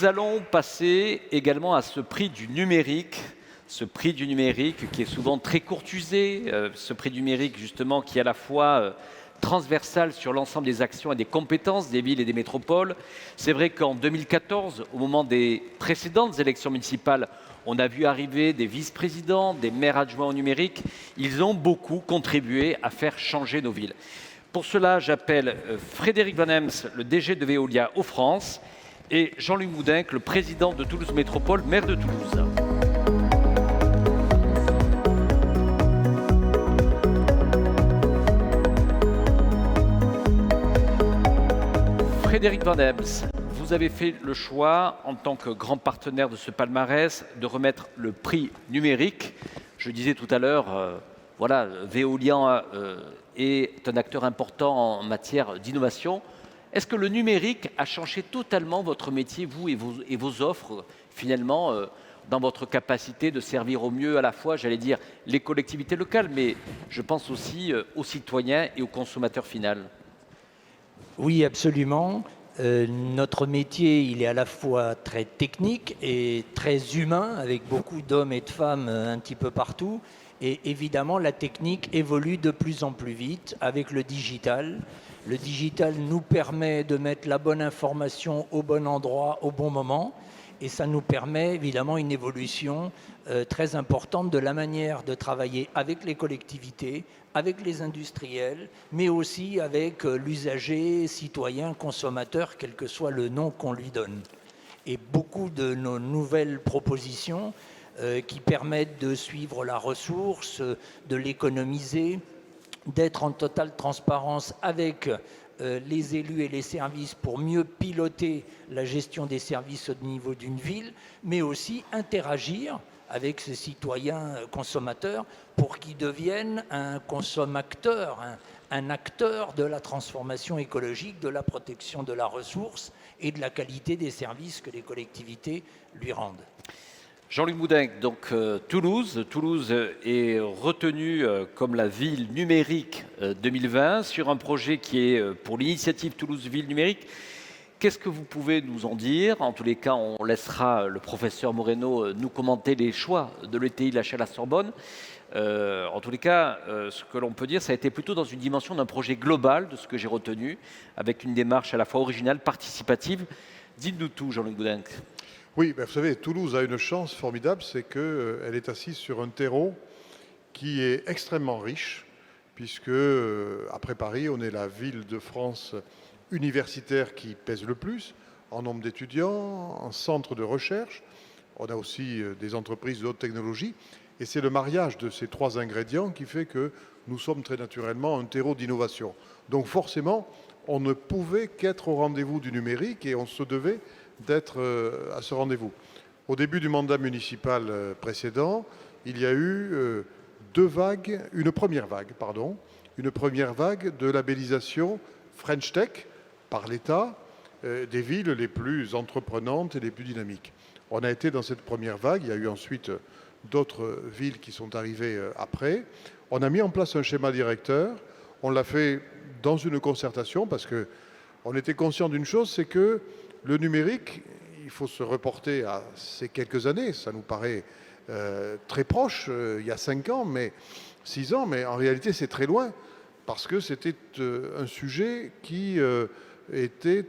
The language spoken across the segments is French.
Nous allons passer également à ce prix du numérique. Ce prix du numérique qui est souvent très courtisé, ce prix du numérique justement qui est à la fois transversal sur l'ensemble des actions et des compétences des villes et des métropoles. C'est vrai qu'en 2014, au moment des précédentes élections municipales, on a vu arriver des vice-présidents, des maires adjoints au numérique. Ils ont beaucoup contribué à faire changer nos villes. Pour cela, j'appelle Frédéric Van Hems, le DG de Veolia aux France, et Jean-Luc Moudenc, le président de Toulouse Métropole, maire de Toulouse. Frédéric Van Hems, vous avez fait le choix, en tant que grand partenaire de ce palmarès, de remettre le prix numérique. Je disais tout à l'heure, voilà, Veolia est un acteur important en matière d'innovation. Est-ce que le numérique a changé totalement votre métier, vous et vos offres, finalement, dans votre capacité de servir au mieux à la fois, j'allais dire, les collectivités locales, mais je pense aussi aux citoyens et aux consommateurs finaux? Oui, absolument. Notre métier, il est à la fois très technique et très humain, avec beaucoup d'hommes et de femmes un petit peu partout. Et évidemment, la technique évolue de plus en plus vite avec le digital. Le digital nous permet de mettre la bonne information au bon endroit, au bon moment. Et ça nous permet évidemment une évolution très importante de la manière de travailler avec les collectivités, avec les industriels, mais aussi avec l'usager, citoyen, consommateur, quel que soit le nom qu'on lui donne. Et beaucoup de nos nouvelles propositions qui permettent de suivre la ressource, de l'économiser, d'être en totale transparence avec les élus et les services pour mieux piloter la gestion des services au niveau d'une ville, mais aussi interagir avec ces citoyens consommateurs pour qu'ils deviennent un consommateur, un acteur de la transformation écologique, de la protection de la ressource et de la qualité des services que les collectivités lui rendent. Jean-Luc Moudenc, donc Toulouse. Toulouse est retenue comme la ville numérique 2020 sur un projet qui est pour l'initiative Toulouse Ville Numérique. Qu'est-ce que vous pouvez nous en dire? En tous les cas, on laissera le professeur Moreno nous commenter les choix de l'ETI de la Chelles-la-Sorbonne. En tous les cas, ce que l'on peut dire, ça a été plutôt dans une dimension d'un projet global, de ce que j'ai retenu, avec une démarche à la fois originale, participative. Dites-nous tout, Jean-Luc Moudenc. Oui, ben vous savez, Toulouse a une chance formidable, c'est qu'elle est assise sur un terreau qui est extrêmement riche, puisque, après Paris, on est la ville de France universitaire qui pèse le plus en nombre d'étudiants, en centre de recherche. On a aussi des entreprises de haute technologie. Et c'est le mariage de ces trois ingrédients qui fait que nous sommes très naturellement un terreau d'innovation. Donc forcément, on ne pouvait qu'être au rendez-vous du numérique et on se devait d'être à ce rendez-vous. Au début du mandat municipal précédent, il y a eu une première vague de labellisation French Tech par l'État des villes les plus entreprenantes et les plus dynamiques. On a été dans cette première vague, il y a eu ensuite d'autres villes qui sont arrivées après. On a mis en place un schéma directeur, on l'a fait dans une concertation parce qu'on était conscient d'une chose, c'est que le numérique, il faut se reporter à ces quelques années, ça nous paraît très proche, il y a 5 ans, mais 6 ans, mais en réalité c'est très loin, parce que c'était un sujet qui était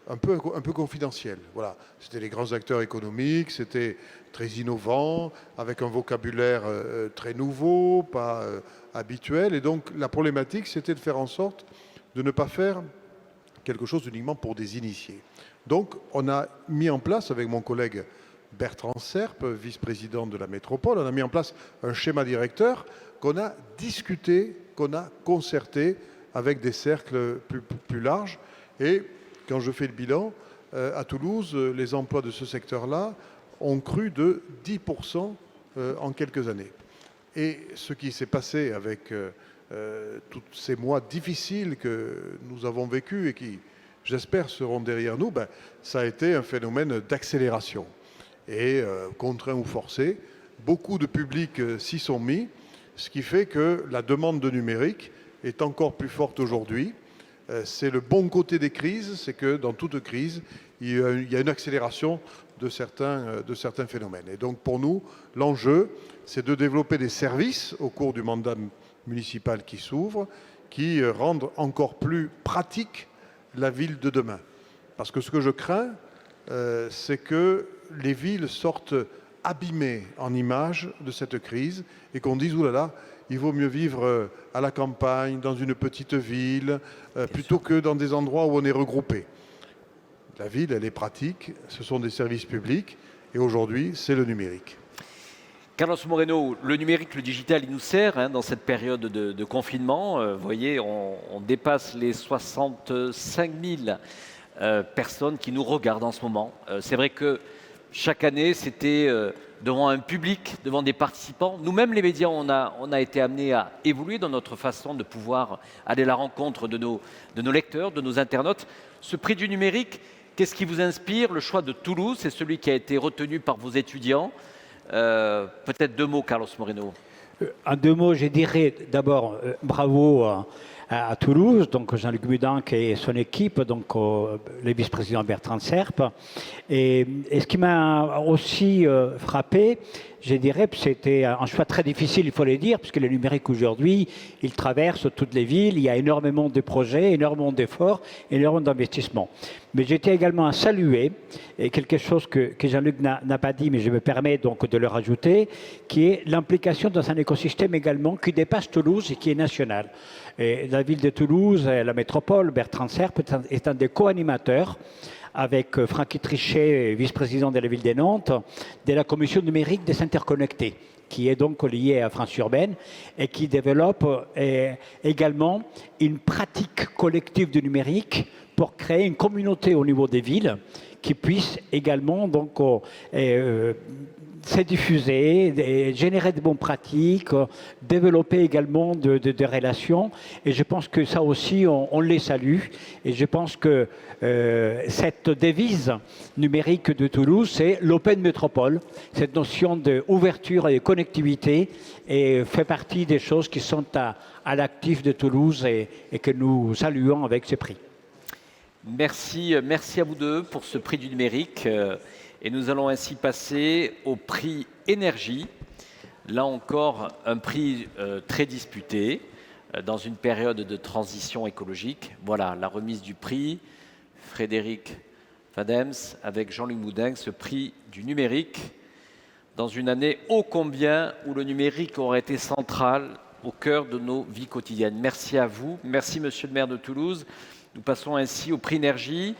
un peu confidentiel. Voilà. C'était les grands acteurs économiques, c'était très innovant, avec un vocabulaire très nouveau, pas habituel, et donc la problématique c'était de faire en sorte de ne pas faire quelque chose uniquement pour des initiés. Donc, on a mis en place, avec mon collègue Bertrand Serpe, vice-président de la métropole, on a mis en place un schéma directeur qu'on a discuté, qu'on a concerté avec des cercles plus larges. Et quand je fais le bilan, à Toulouse, les emplois de ce secteur-là ont cru de 10% en quelques années. Et ce qui s'est passé avec tous ces mois difficiles que nous avons vécus et qui, j'espère, seront derrière nous, ça a été un phénomène d'accélération. Et contraint ou forcé, beaucoup de publics s'y sont mis, ce qui fait que la demande de numérique est encore plus forte aujourd'hui. C'est le bon côté des crises, c'est que dans toute crise, il y a une accélération de certains phénomènes. Et donc pour nous, l'enjeu, c'est de développer des services au cours du mandat municipal qui s'ouvre, qui rendent encore plus pratique la ville de demain. Parce que ce que je crains, c'est que les villes sortent abîmées en images de cette crise et qu'on dise, oulala, il vaut mieux vivre à la campagne, dans une petite ville, plutôt que dans des endroits où on est regroupé. La ville, elle est pratique, ce sont des services publics, et aujourd'hui, c'est le numérique. Carlos Moreno, le numérique, le digital, il nous sert dans cette période de confinement. Vous voyez, on dépasse les 65 000 personnes qui nous regardent en ce moment. C'est vrai que chaque année, c'était devant un public, devant des participants. Nous-mêmes, les médias, on a été amenés à évoluer dans notre façon de pouvoir aller à la rencontre de nos lecteurs, de nos internautes. Ce prix du numérique, qu'est-ce qui vous inspire? Le choix de Toulouse, c'est celui qui a été retenu par vos étudiants. Peut-être 2 mots, Carlos Moreno. En 2 mots, je dirais d'abord bravo à Toulouse, donc Jean-Luc Mudank et son équipe, donc le vice-président Bertrand Serpe. Et ce qui m'a aussi frappé, je dirais que c'était un choix très difficile, il faut le dire, puisque le numérique aujourd'hui, il traverse toutes les villes, il y a énormément de projets, énormément d'efforts, énormément d'investissements. Mais j'étais également à saluer, et quelque chose que Jean-Luc n'a pas dit, mais je me permets donc de le rajouter, qui est l'implication dans un écosystème également qui dépasse Toulouse et qui est national. Et la ville de Toulouse, la métropole, Bertrand Serpe est un des co-animateurs avec Francky Trichet, vice-président de la ville de Nantes, de la commission numérique des interconnectés, qui est donc liée à France Urbaine et qui développe également une pratique collective du numérique pour créer une communauté au niveau des villes qui puisse également donc se diffuser, générer de bonnes pratiques, développer également de relations. Et je pense que ça aussi, on les salue. Et je pense que cette devise numérique de Toulouse, c'est l'Open Métropole. Cette notion d'ouverture et de connectivité fait partie des choses qui sont à l'actif de Toulouse et que nous saluons avec ce prix. Merci à vous deux pour ce prix du numérique. Et nous allons ainsi passer au prix énergie. Là encore, un prix très disputé dans une période de transition écologique. Voilà, la remise du prix. Frédéric Vadems avec Jean-Luc Moudin, ce prix du numérique dans une année ô combien où le numérique aurait été central au cœur de nos vies quotidiennes. Merci à vous. Merci, monsieur le maire de Toulouse. Nous passons ainsi au prix énergie.